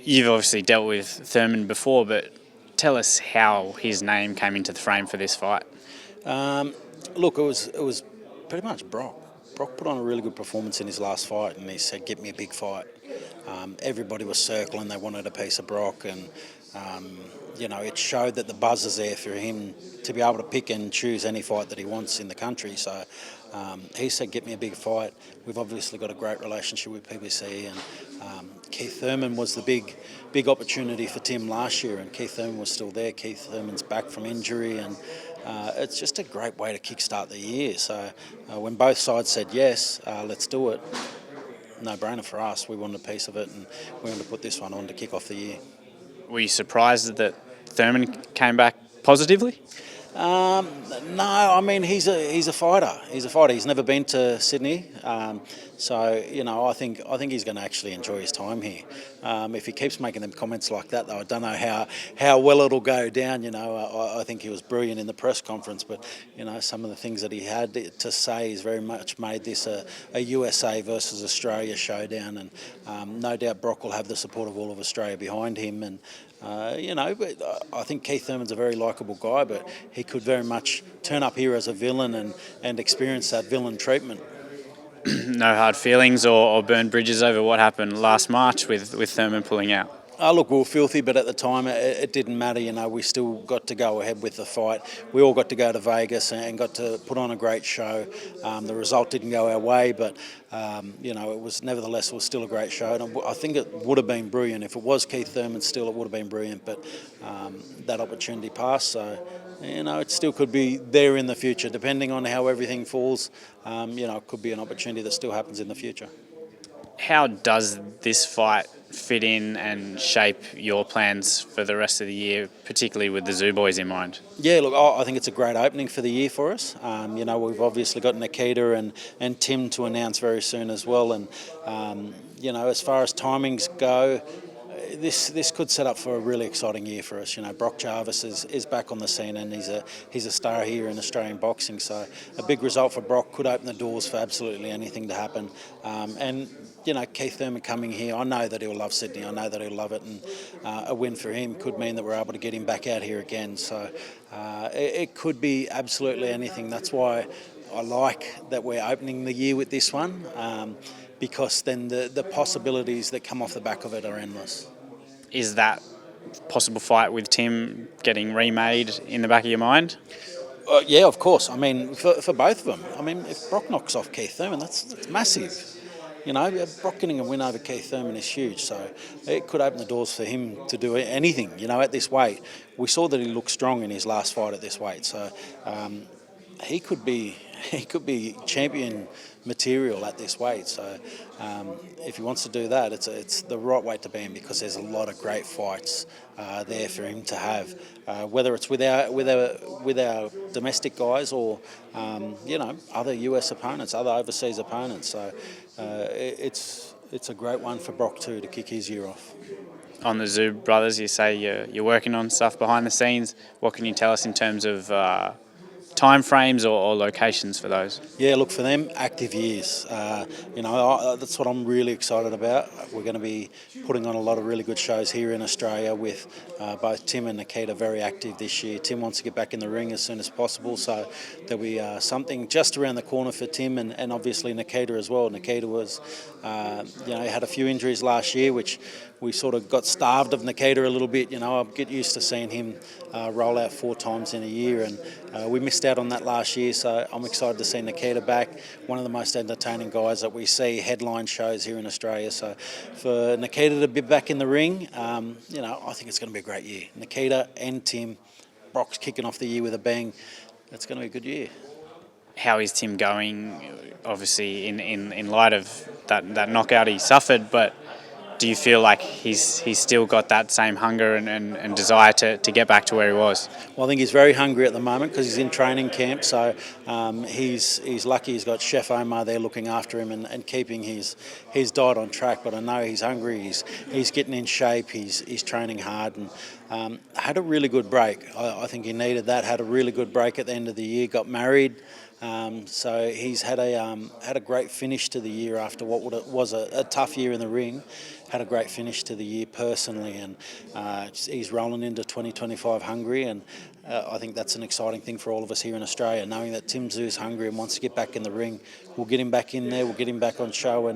You've obviously dealt with Thurman before, but tell us how his name came into the frame for this fight. Look, it was pretty much Brock. Brock put on a really good performance in his last fight, and he said, "Get me a big fight." Everybody was circling; they wanted a piece of Brock, and it showed that the buzz is there for him to be able to pick and choose any fight that he wants in the country. So he said, "Get me a big fight." We've obviously got a great relationship with PBC, and Keith Thurman was the big opportunity for Tim last year, and Keith Thurman was still there. Keith Thurman's back from injury, and it's just a great way to kickstart the year. So when both sides said yes, let's do it, no-brainer for us. We wanted a piece of it, and we wanted to put this one on to kick off the year. Were you surprised that Thurman came back positively? No, I mean he's a fighter. He's a fighter. He's never been to Sydney, so I think he's going to actually enjoy his time here. If he keeps making them comments like that, though, I don't know how well it'll go down. I think he was brilliant in the press conference, but some of the things that he had to say has very much made this a USA versus Australia showdown, and no doubt Brock will have the support of all of Australia behind him. And but I think Keith Thurman's a very likeable guy, but he could very much turn up here as a villain and experience that villain treatment. No hard feelings or burn bridges over what happened last March with Thurman pulling out? Look, we were filthy, but at the time it didn't matter. We still got to go ahead with the fight. We all got to go to Vegas and got to put on a great show. The result didn't go our way, but it was nevertheless still a great show. And I think it would have been brilliant if it was Keith Thurman. Still, it would have been brilliant, but that opportunity passed. So it still could be there in the future, depending on how everything falls. It could be an opportunity that still happens in the future. How does this fight fit in and shape your plans for the rest of the year, particularly with the Tszyu boys in mind? Yeah, look, I think it's a great opening for the year for us. We've obviously got Nikita and Tim to announce very soon as well. And, as far as timings go, this could set up for a really exciting year for us. Brock Jarvis is back on the scene, and he's a star here in Australian boxing. So a big result for Brock could open the doors for absolutely anything to happen. Keith Thurman coming here, I know that he'll love Sydney. I know that he'll love it, and a win for him could mean that we're able to get him back out here again. So it could be absolutely anything. That's why I like that we're opening the year with this one, because then the possibilities that come off the back of it are endless. Is that possible fight with Tim getting remade in the back of your mind? Yeah, of course. I mean, for both of them. I mean, if Brock knocks off Keith Thurman, that's massive. Brock getting a win over Keith Thurman is huge. So it could open the doors for him to do anything, at this weight. We saw that he looked strong in his last fight at this weight. So he could be champion material at this weight. So if he wants to do that, it's the right weight to be in, because there's a lot of great fights there for him to have, whether it's with our domestic guys or other US opponents, other overseas opponents. So it's a great one for Brock too to kick his year off. On the Tszyu brothers, you say you're working on stuff behind the scenes. What can you tell us in terms of time frames or locations for those? Yeah, look, for them, active years. That's what I'm really excited about. We're going to be putting on a lot of really good shows here in Australia with both Tim and Nikita very active this year. Tim wants to get back in the ring as soon as possible, so there'll be something just around the corner for Tim and obviously Nikita as well. Nikita was, had a few injuries last year, which we sort of got starved of Nikita a little bit. I get used to seeing him roll out 4 times in a year, and we missed out on that last year, so I'm excited to see Nikita back. One of the most entertaining guys that we see headline shows here in Australia. So for Nikita to be back in the ring, I think it's going to be a great year. Nikita and Tim, Brock's kicking off the year with a bang. It's going to be a good year. How is Tim going? Obviously, in light of that knockout he suffered, but do you feel like he's still got that same hunger and desire to get back to where he was? Well, I think he's very hungry at the moment because he's in training camp. So he's lucky he's got Chef Omar there looking after him and keeping his diet on track. But I know he's hungry. He's getting in shape. He's training hard and had a really good break. I think he needed that. Had a really good break at the end of the year. Got married. So he's had a great finish to the year after what was a tough year in the ring. Had a great finish to the year personally, and he's rolling into 2025 hungry, and I think that's an exciting thing for all of us here in Australia, knowing that Tim Tszyu's hungry and wants to get back in the ring. We'll get him back in there, we'll get him back on show,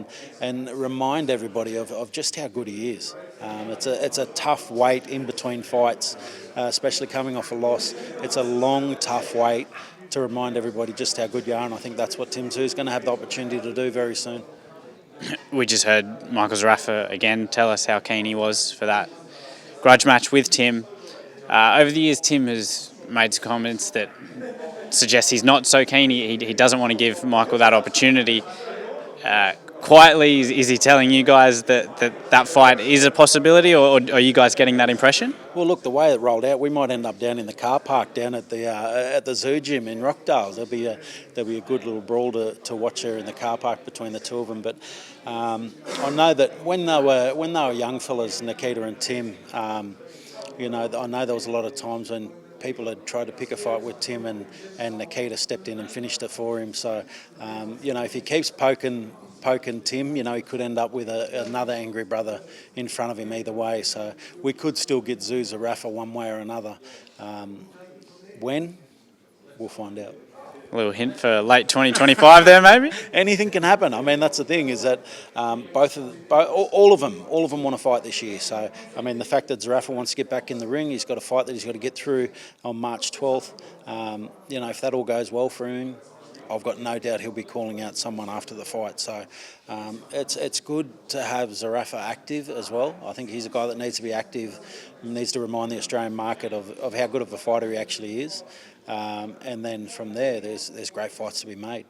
and remind everybody of just how good he is. It's a tough wait in between fights, especially coming off a loss. It's a long, tough wait to remind everybody just how good you are, and I think that's what Tim Tszyu is going to have the opportunity to do very soon. We just heard Michael Zerafa again tell us how keen he was for that grudge match with Tim. Over the years, Tim has made some comments that suggest he's not so keen. He doesn't want to give Michael that opportunity. Quietly, is he telling you guys that fight is a possibility, or are you guys getting that impression? Well, look, the way it rolled out, we might end up down in the car park down at the Zoo Gym in Rockdale. There'll be a good little brawl to watch there in the car park between the two of them. But I know that when they were young fellas, Nikita and Tim, I know there was a lot of times when people had tried to pick a fight with Tim, and Nikita stepped in and finished it for him. So, if he keeps poking Tim, he could end up with another angry brother in front of him either way. So we could still get Tyszu-Zerafa one way or another. When? We'll find out. A little hint for late 2025 there, maybe? Anything can happen. I mean, that's the thing, is that all of them want to fight this year. So, I mean, the fact that Zerafa wants to get back in the ring, he's got a fight that he's got to get through on March 12th. If that all goes well for him, I've got no doubt he'll be calling out someone after the fight. So it's good to have Zerafa active as well. I think he's a guy that needs to be active, needs to remind the Australian market of how good of a fighter he actually is. And then from there, there's great fights to be made.